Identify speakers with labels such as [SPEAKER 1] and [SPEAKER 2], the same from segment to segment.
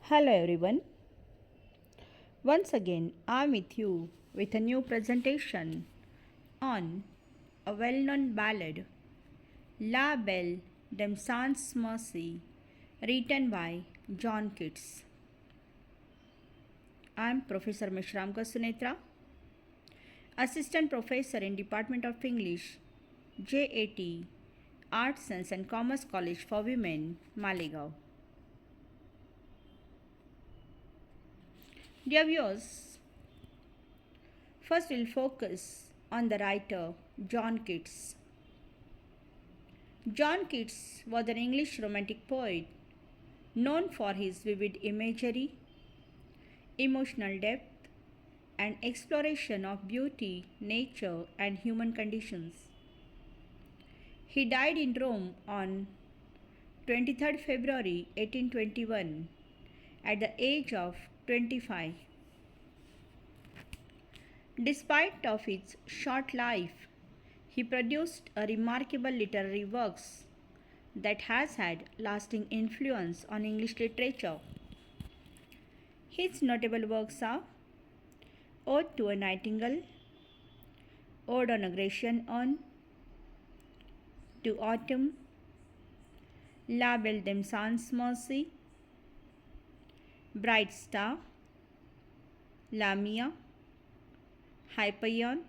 [SPEAKER 1] Hello everyone. Once again, I'm with you with a new presentation on a well-known ballad, La Belle de Sans Mercy, written by John Keats. I'm Professor Meshramkar S.P, Assistant Professor in Department of English, J.A.T, Arts, Science and Commerce College for Women, Malegaon. Dear viewers, first we'll focus on the writer John Keats. John Keats was an English romantic poet known for his vivid imagery, emotional depth, and exploration of beauty, nature, and human conditions. He died in Rome on 23rd February 1821 at the age of 25. Despite of its short life, he produced a remarkable literary works that has had lasting influence on English literature. His notable works are Ode to a Nightingale, Ode on a Grecian Urn, To Autumn, La Belle de Sans Mercy, Bright Star, Lamia, Hyperion,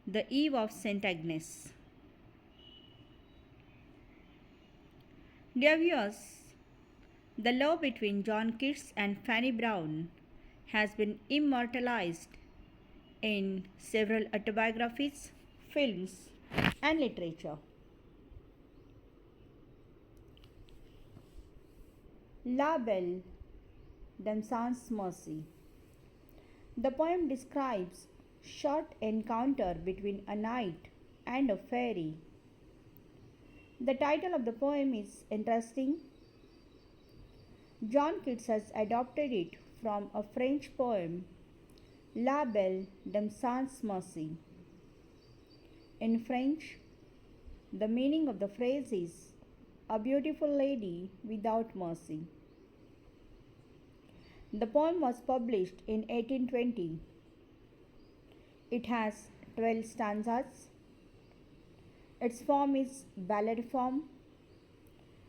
[SPEAKER 1] The Eve of St. Agnes. Dear viewers, the love between John Keats and Fanny Brown has been immortalized in several autobiographies, films, and literature. La Belle de Sans Mercy. The poem describes short encounter between a knight and a fairy. The title of the poem is interesting. John Keats has adopted it from a French poem, La Belle de Sans Mercy. In French, the meaning of the phrase is a beautiful lady without mercy. The poem was published in 1820. It has 12 stanzas. Its form is ballad form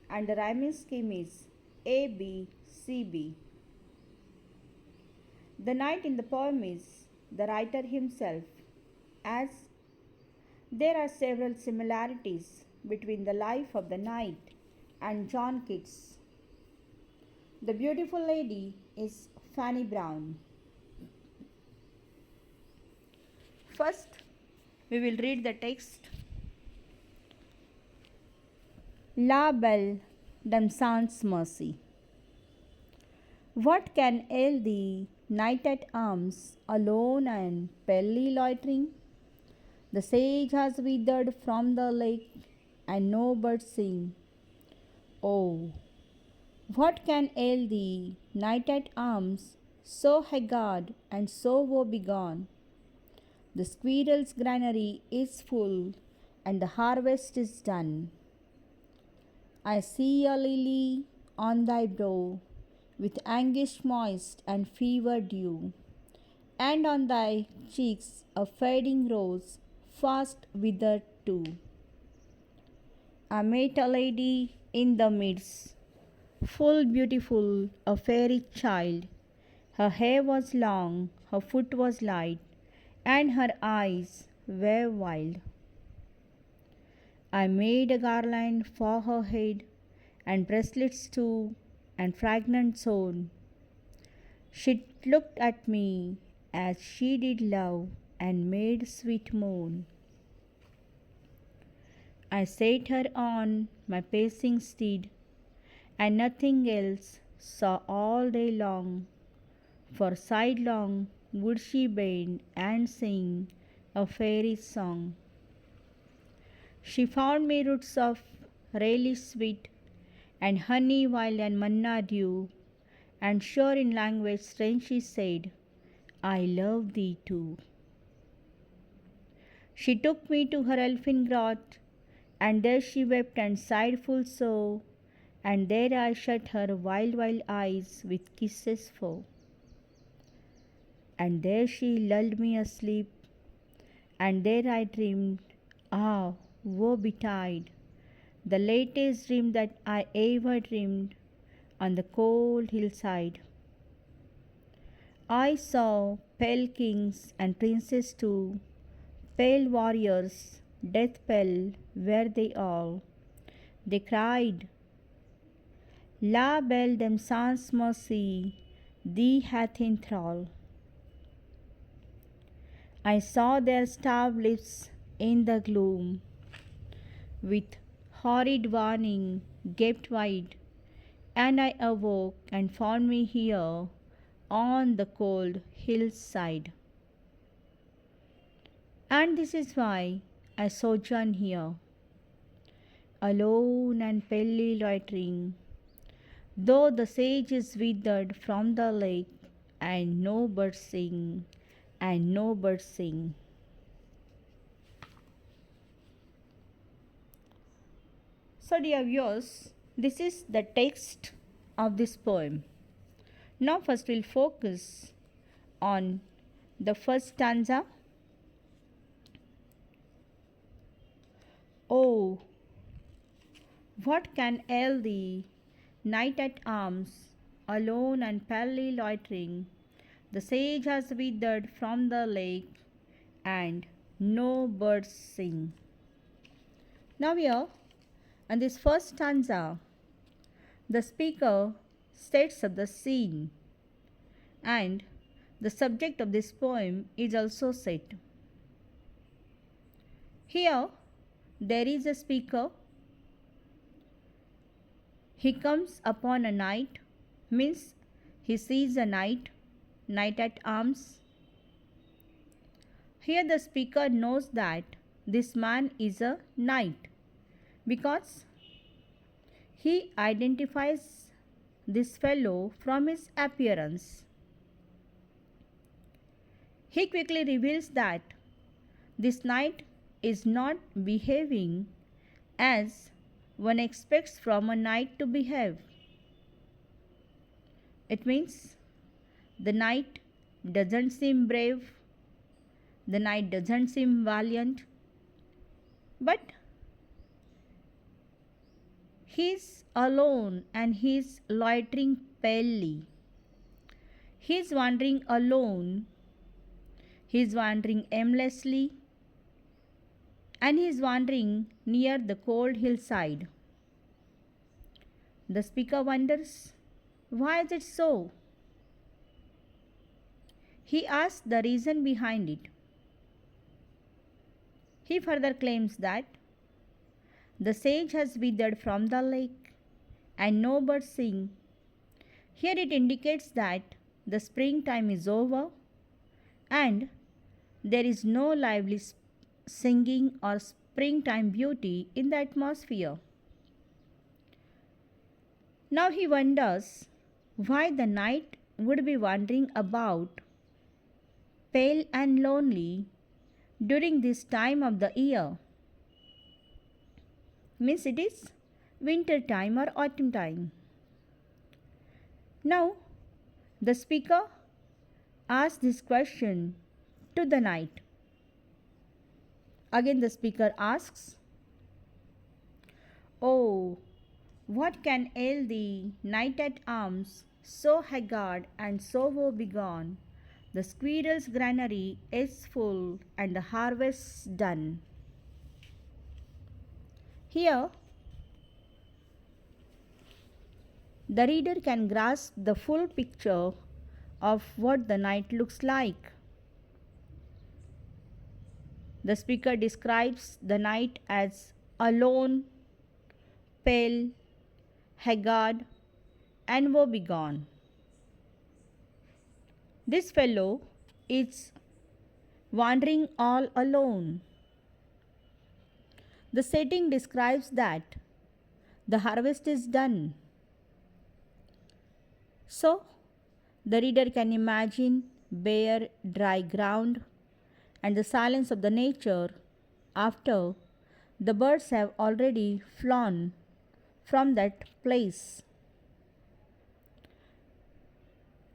[SPEAKER 1] and the rhyming scheme is A, B, C, B. The knight in the poem is the writer himself, as there are several similarities between the life of the knight and John Keats. The beautiful lady is Fanny Brown. First, we will read the text. La Belle de Sans Mercy. What can ail thee, knight at arms, alone and palely loitering? The sage has withered from the lake, and no birds sing. Oh, what can ail thee, knight at arms, so haggard and so woe-begone? The squirrel's granary is full, and the harvest is done. I see a lily on thy brow, with anguish moist and fever dew, and on thy cheeks a fading rose, fast withered too. I met a lady in the midst, full beautiful, a fairy child. Her hair was long, her foot was light, and her eyes were wild. I made a garland for her head, and bracelets too, and fragrant zone. She looked at me as she did love, and made sweet moan. I set her on my pacing steed, and nothing else saw all day long, for sidelong would she bend and sing a fairy song. She found me roots of relish sweet, and honey wild and manna dew, and sure in language strange she said, I love thee too. She took me to her elfin grot, and there she wept and sighed full sore, and there I shut her wild, wild eyes with kisses full. And there she lulled me asleep, and there I dreamed, ah, woe betide, the latest dream that I ever dreamed on the cold hillside. I saw pale kings and princes too, pale warriors, death pale were they all. They cried, La belle dem sans mercy, thee hath in thrall. I saw their starved lips in the gloom, with horrid warning gaped wide, and I awoke and found me here on the cold hillside. And this is why I sojourn here, alone and palely loitering, though the sage is withered from the lake, and no birds sing, and no birds sing. So, dear viewers, this is the text of this poem. Now, first we'll focus on the first stanza. Oh, what can ail thee, knight at arms, alone and palely loitering? The sage has withered from the lake, and no birds sing. Now, here, in this first stanza, the speaker sets up the scene, and the subject of this poem is also set. Here, there is a speaker. He comes upon a knight, means he sees a knight, knight at arms. Here, the speaker knows that this man is a knight because he identifies this fellow from his appearance. He quickly reveals that this knight is not behaving as one expects from a knight to behave. It means the knight doesn't seem brave, the knight doesn't seem valiant, but he's alone and he's loitering palely. He's wandering alone, he's wandering aimlessly, and he's wandering near the cold hillside. The speaker wonders, why is it so? He asks the reason behind it. He further claims that the sage has withered from the lake and no birds sing. Here it indicates that the springtime is over and there is no lively singing or springtime beauty in the atmosphere. Now he wonders why the knight would be wandering about pale and lonely during this time of the year. Means it is winter time or autumn time. Now the speaker asks this question to the knight. Again the speaker asks, Oh, what can ail thee, knight at arms, so haggard and so woe begone? The squirrel's granary is full and the harvest's done. Here, the reader can grasp the full picture of what the knight looks like. The speaker describes the knight as alone, pale, haggard, and woebegone. This fellow is wandering all alone. The setting describes that the harvest is done. So, the reader can imagine bare, dry ground and the silence of the nature after the birds have already flown from that place.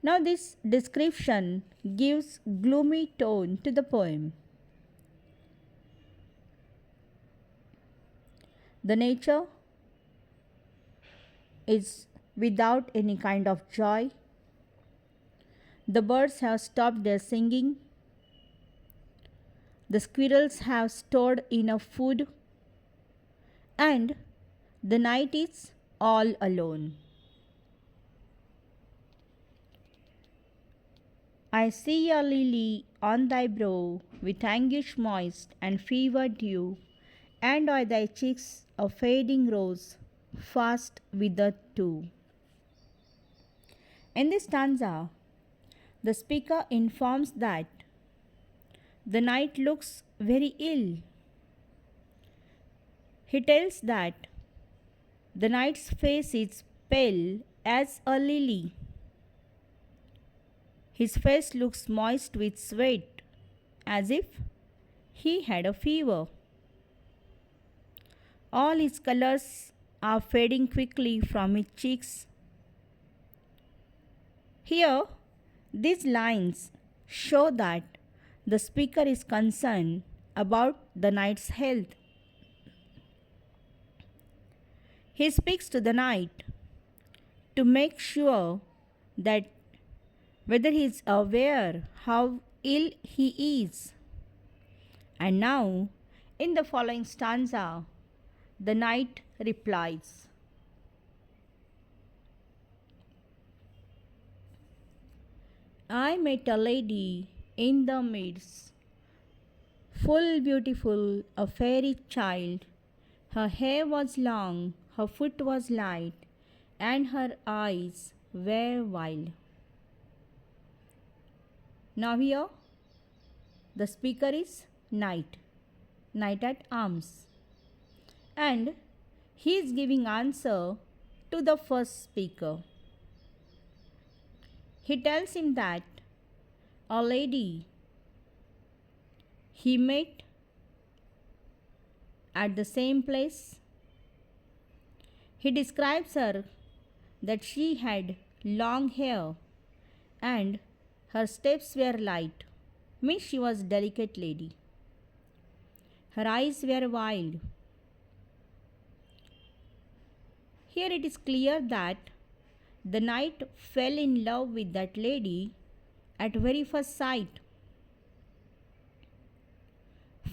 [SPEAKER 1] Now, this description gives gloomy tone to the poem. The nature is without any kind of joy. The birds have stopped their singing. The squirrels have stored enough food. And the night is all alone. I see a lily on thy brow, with anguish moist and fever dew, and o'er thy cheeks a fading rose, fast withered too. In this stanza, the speaker informs that the night looks very ill. He tells that the night's face is pale as a lily. His face looks moist with sweat, as if he had a fever. All his colors are fading quickly from his cheeks. Here, these lines show that the speaker is concerned about the night's health. He speaks to the night to make sure that whether he is aware how ill he is. And now, in the following stanza, the night replies. I met a lady in the midst, full beautiful, a fairy child. Her hair was long, her foot was light, and her eyes were wild. Now here, the speaker is Night, Night at arms. And he is giving answer to the first speaker. He tells him that a lady he met at the same place. He describes her that she had long hair and her steps were light, means she was a delicate lady. Her eyes were wild. Here it is clear that the knight fell in love with that lady at very first sight.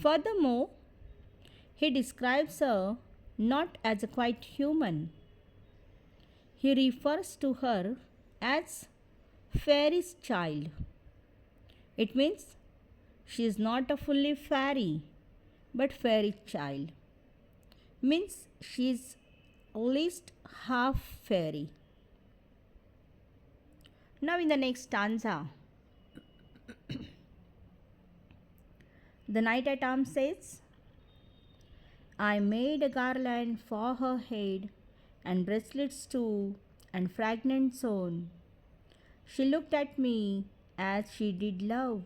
[SPEAKER 1] Furthermore, he describes her not as a quite human. He refers to her as fairy's child. It means she is not a fully fairy, but fairy child. Means she is at least half fairy. Now in the next stanza, the knight at arms says, I made a garland for her head, and bracelets too, and fragments on. She looked at me as she did love,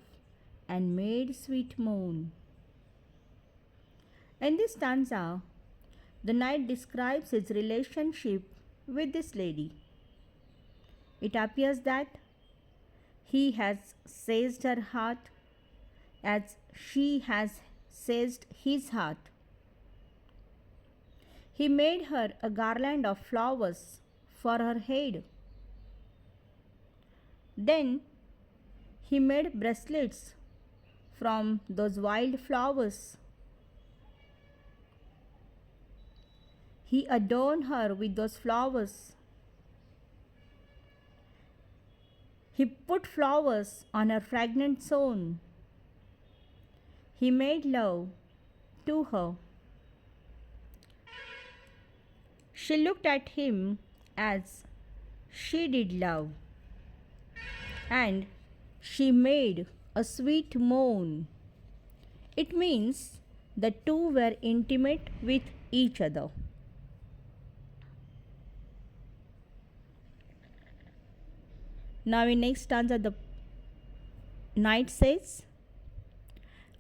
[SPEAKER 1] and made sweet moan. In this stanza, the knight describes his relationship with this lady. It appears that he has seized her heart as she has seized his heart. He made her a garland of flowers for her head. Then he made bracelets from those wild flowers. He adorned her with those flowers. He put flowers on her fragrant zone. He made love to her. She looked at him as she did love, and she made a sweet moan. It means the two were intimate with each other. Now in next stanza, the knight says,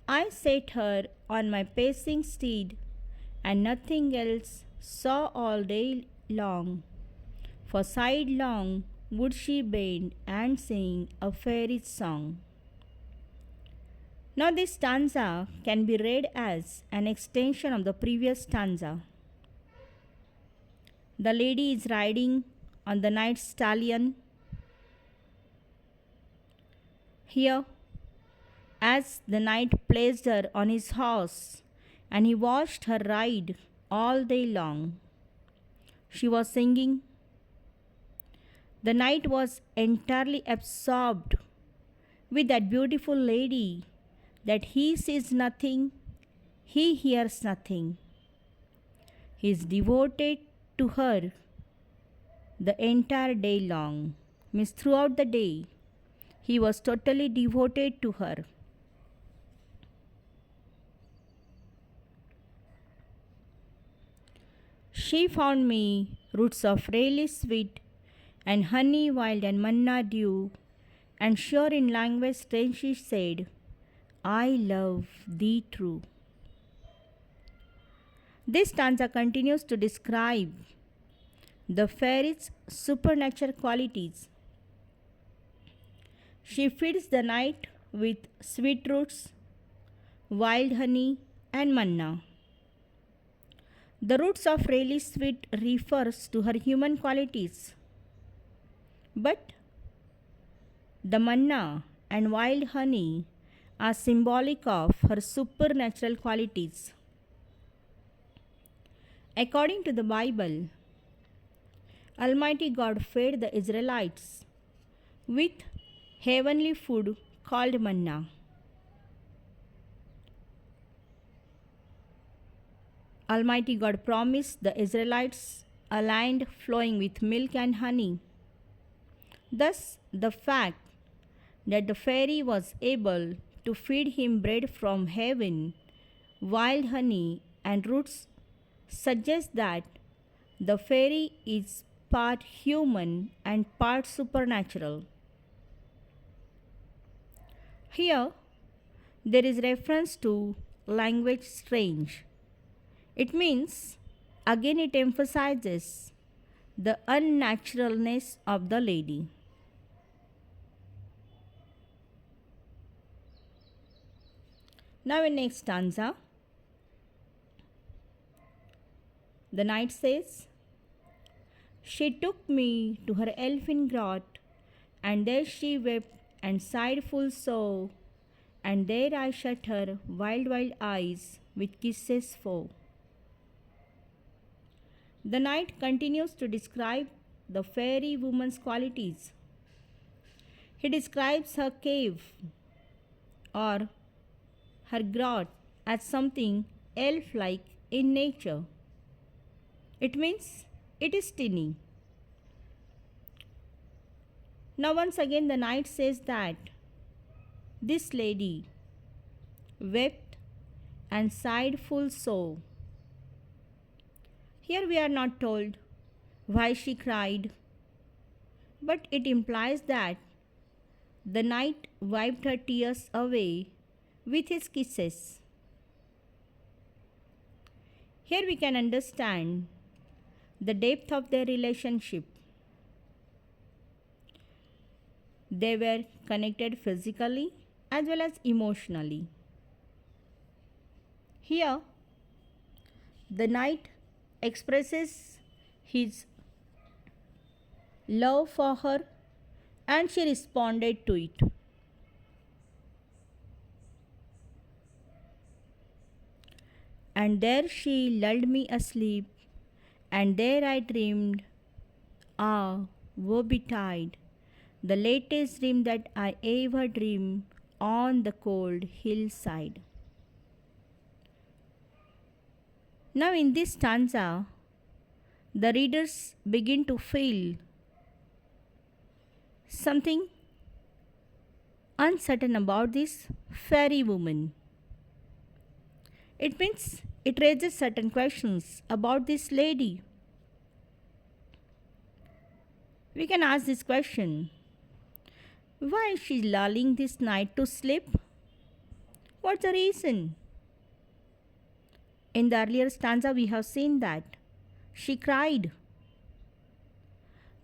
[SPEAKER 1] I set her on my pacing steed, and nothing else saw all day long, for sidelong would she bend and sing a fairy song. Now, this stanza can be read as an extension of the previous stanza. The lady is riding on the night stallion. Here, as the knight placed her on his horse, and he watched her ride all day long, she was singing. The knight was entirely absorbed with that beautiful lady that he sees nothing, he hears nothing. He is devoted to her the entire day long, means throughout the day, he was totally devoted to her. She found me roots of really sweet, and honey wild and manna dew, and sure in language strange she said, I love thee true. This stanza continues to describe the fairy's supernatural qualities. She feeds the knight with sweet roots, wild honey, and manna. The roots of really sweet refers to her human qualities, but the manna and wild honey are symbolic of her supernatural qualities. According to the Bible, Almighty God fed the Israelites with heavenly food called manna. Almighty God promised the Israelites a land flowing with milk and honey. Thus, the fact that the fairy was able to feed him bread from heaven, wild honey, and roots suggests that the fairy is part human and part supernatural. Here, there is reference to language strange. It means, again, it emphasizes the unnaturalness of the lady. Now, in next stanza, the knight says, she took me to her elfin grot, and there she wept and sighed full sore, and there I shut her wild, wild eyes with kisses four. The knight continues to describe the fairy woman's qualities. He describes her cave or her grot as something elf-like in nature. It means it is tiny. Now once again the knight says that this lady wept and sighed full sore. Here we are not told why she cried, but it implies that the knight wiped her tears away with his kisses. Here we can understand the depth of their relationship. They were connected physically as well as emotionally. Here, the knight expresses his love for her and she responded to it. And there she lulled me asleep, and there I dreamed, ah, woe betide, the latest dream that I ever dreamed on the cold hillside. Now in this stanza, the readers begin to feel something uncertain about this fairy woman. It means it raises certain questions about this lady. We can ask this question. Why is she lulling this knight to sleep? What's the reason? In the earlier stanza we have seen that she cried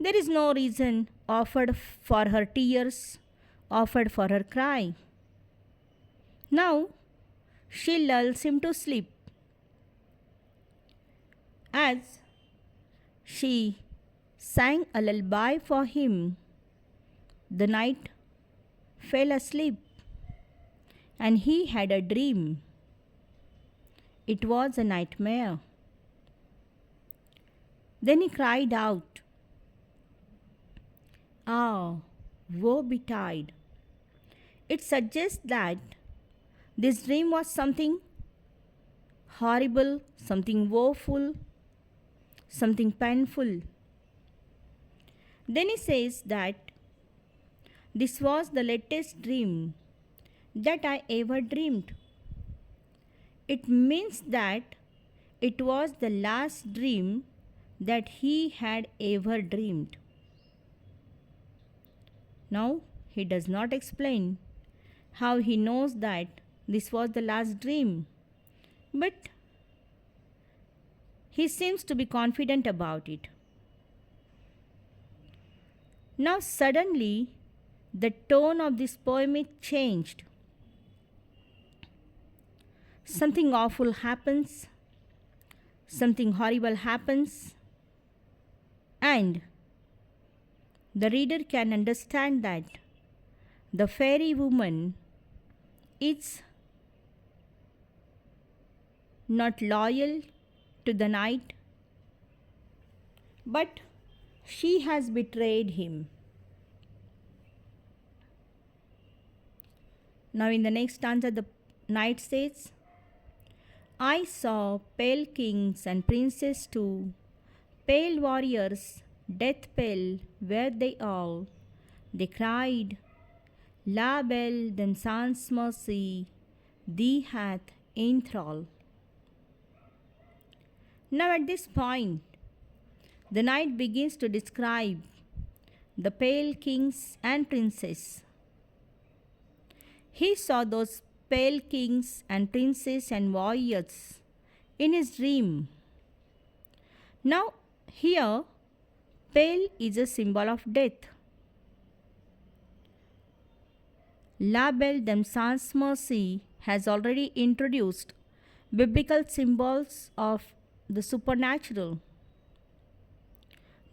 [SPEAKER 1] There is no reason offered for her tears, offered for her cry. Now she lulls him to sleep. As she sang a lullaby for him, the knight fell asleep and he had a dream. It was a nightmare. Then he cried out, "Ah, woe betide!" It suggests that this dream was something horrible, something woeful, something painful. Then he says that this was the latest dream that I ever dreamed. It means that it was the last dream that he had ever dreamed. Now, he does not explain how he knows that this was the last dream, but he seems to be confident about it. Now, suddenly, the tone of this poem is changed. Something awful happens, something horrible happens, and the reader can understand that the fairy woman is not loyal to the knight, but she has betrayed him. Now, in the next stanza, the knight says, I saw pale kings and princes too, pale warriors, death pale were they all. They cried, La belle, then sans mercy, thee hath enthralled. Now at this point, the knight begins to describe the pale kings and princes. He saw those pale kings and princes and warriors in his dream. Now here, pale is a symbol of death. La Belle Dame Sans Mercy has already introduced biblical symbols of the supernatural.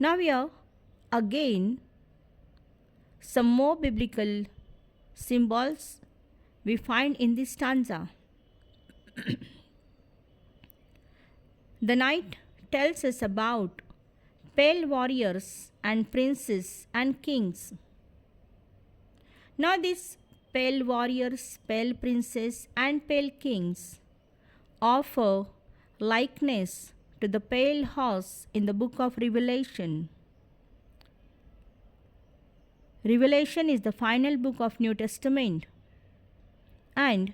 [SPEAKER 1] Now here, again, some more biblical symbols we find in this stanza. The knight tells us about pale warriors and princes and kings. Now these pale warriors, pale princes and pale kings offer likeness to the pale horse in the book of Revelation. Revelation is the final book of New Testament, and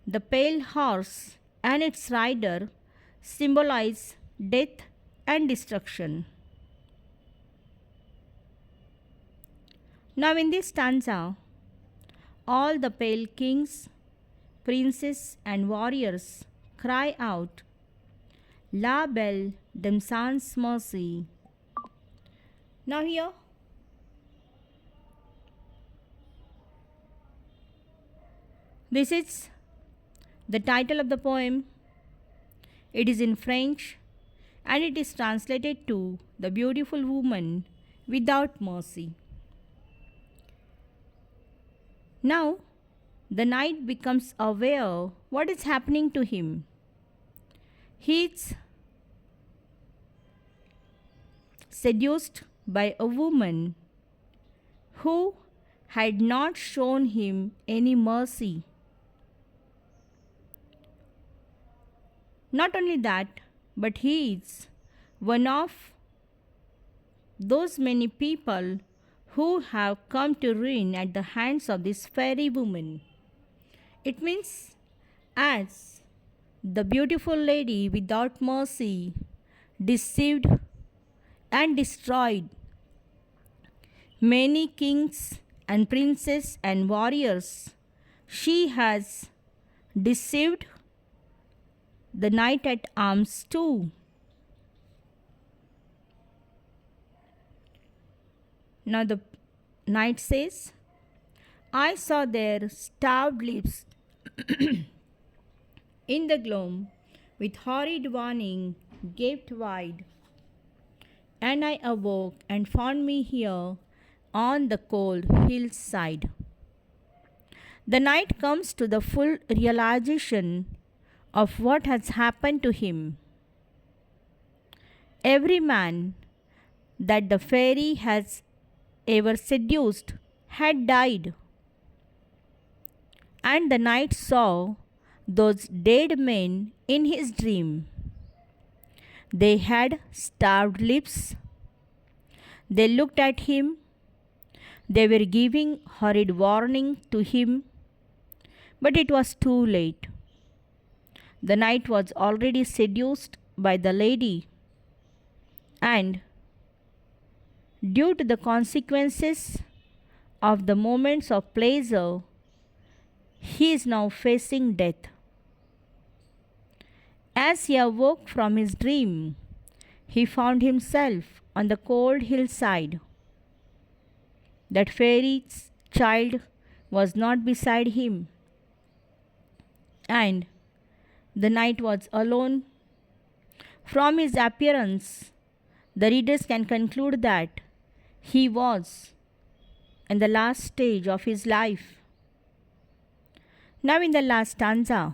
[SPEAKER 1] the pale horse and its rider symbolize death and destruction. Now in this stanza, all the pale kings, princes and warriors cry out, La Belle Dame Sans Mercy. Now here, this is the title of the poem. It is in French and it is translated to The Beautiful Woman Without Mercy. Now, the knight becomes aware what is happening to him. He is seduced by a woman who had not shown him any mercy. Not only that, but he is one of those many people who have come to ruin at the hands of this fairy woman. It means, as the beautiful lady without mercy deceived and destroyed many kings and princes and warriors, she has deceived the knight at arms too. Now the knight says, I saw their starved lips in the gloom, with horrid warning gaped wide, and I awoke and found me here on the cold hillside. The knight comes to the full realization of what has happened to him. Every man that the fairy has ever seduced had died, and the knight saw those dead men in his dream. They had starved lips. They looked at him. They were giving horrid warning to him, but it was too late. The knight was already seduced by the lady, and due to the consequences of the moments of pleasure, he is now facing death. As he awoke from his dream, he found himself on the cold hillside. That fairy's child was not beside him, and the knight was alone. From his appearance, the readers can conclude that he was in the last stage of his life. Now, in the last stanza,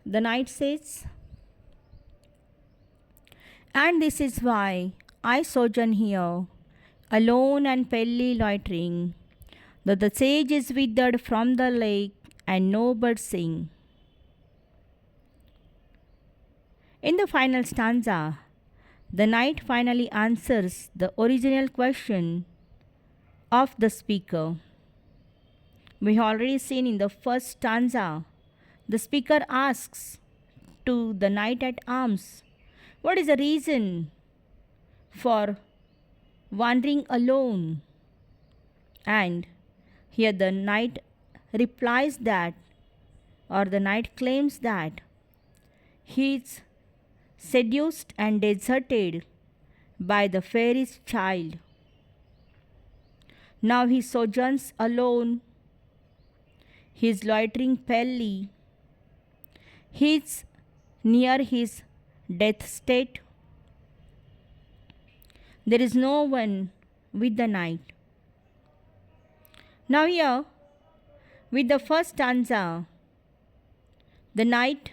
[SPEAKER 1] the knight says, and this is why I sojourn here, alone and palely loitering, though the sage is withered from the lake and no birds sing. In the final stanza, the knight finally answers the original question of the speaker. We have already seen in the first stanza, the speaker asks to the knight at arms, what is the reason for wandering alone? And here the knight replies that, or the knight claims that, he is seduced and deserted by the fairy's child. Now he sojourns alone. He is loitering palely. He is near his death state. There is no one with the knight. Now here, with the first stanza, the knight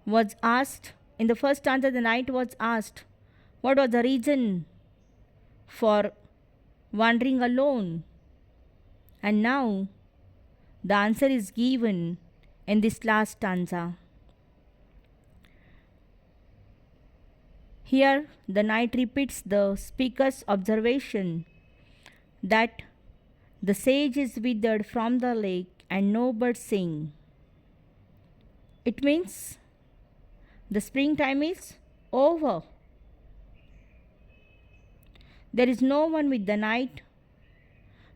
[SPEAKER 1] was asked, in the first stanza the knight was asked, what was the reason for wandering alone? And now the answer is given in this last stanza. Here the knight repeats the speaker's observation that the sage is withered from the lake and no birds sing. It means the springtime is over. There is no one with the knight.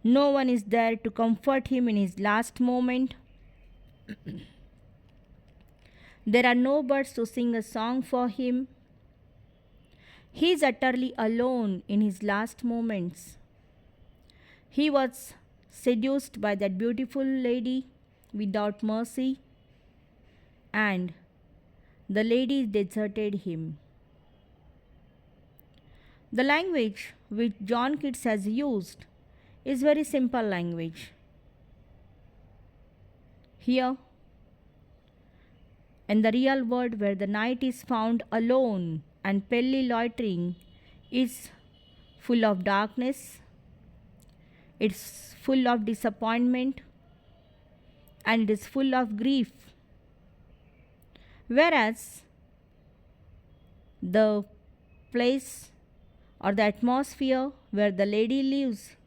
[SPEAKER 1] No one is there to comfort him in his last moment. There are no birds to sing a song for him. He is utterly alone in his last moments. He was seduced by that beautiful lady without mercy, and the lady deserted him. The language which John Keats has used is very simple language. Here, in the real world where the knight is found alone and palely loitering, is full of darkness, it's full of disappointment, and it is full of grief. Whereas the place or the atmosphere where the lady lives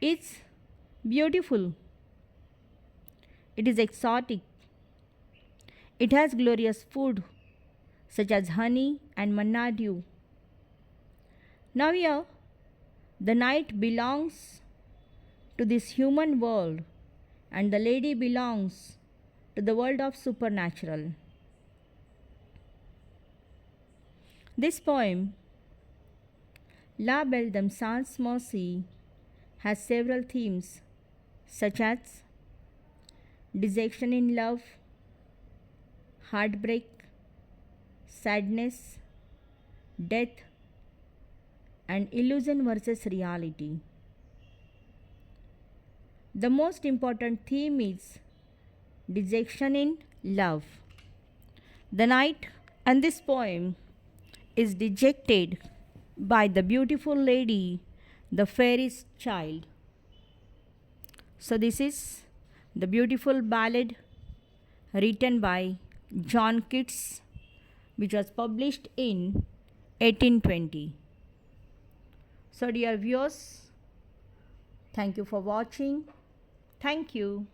[SPEAKER 1] is beautiful. It is exotic. It has glorious food such as honey and manna dew. Now here, the knight belongs to this human world and the lady belongs to the world of supernatural. This poem, La Belle de Sans Merci, has several themes such as dejection in love, heartbreak, sadness, death, and illusion versus reality. The most important theme is dejection in love. The knight in this poem is dejected by the beautiful lady, the fairest child. So, this is the beautiful ballad written by John Keats, which was published in 1820. So, dear viewers, thank you for watching. Thank you.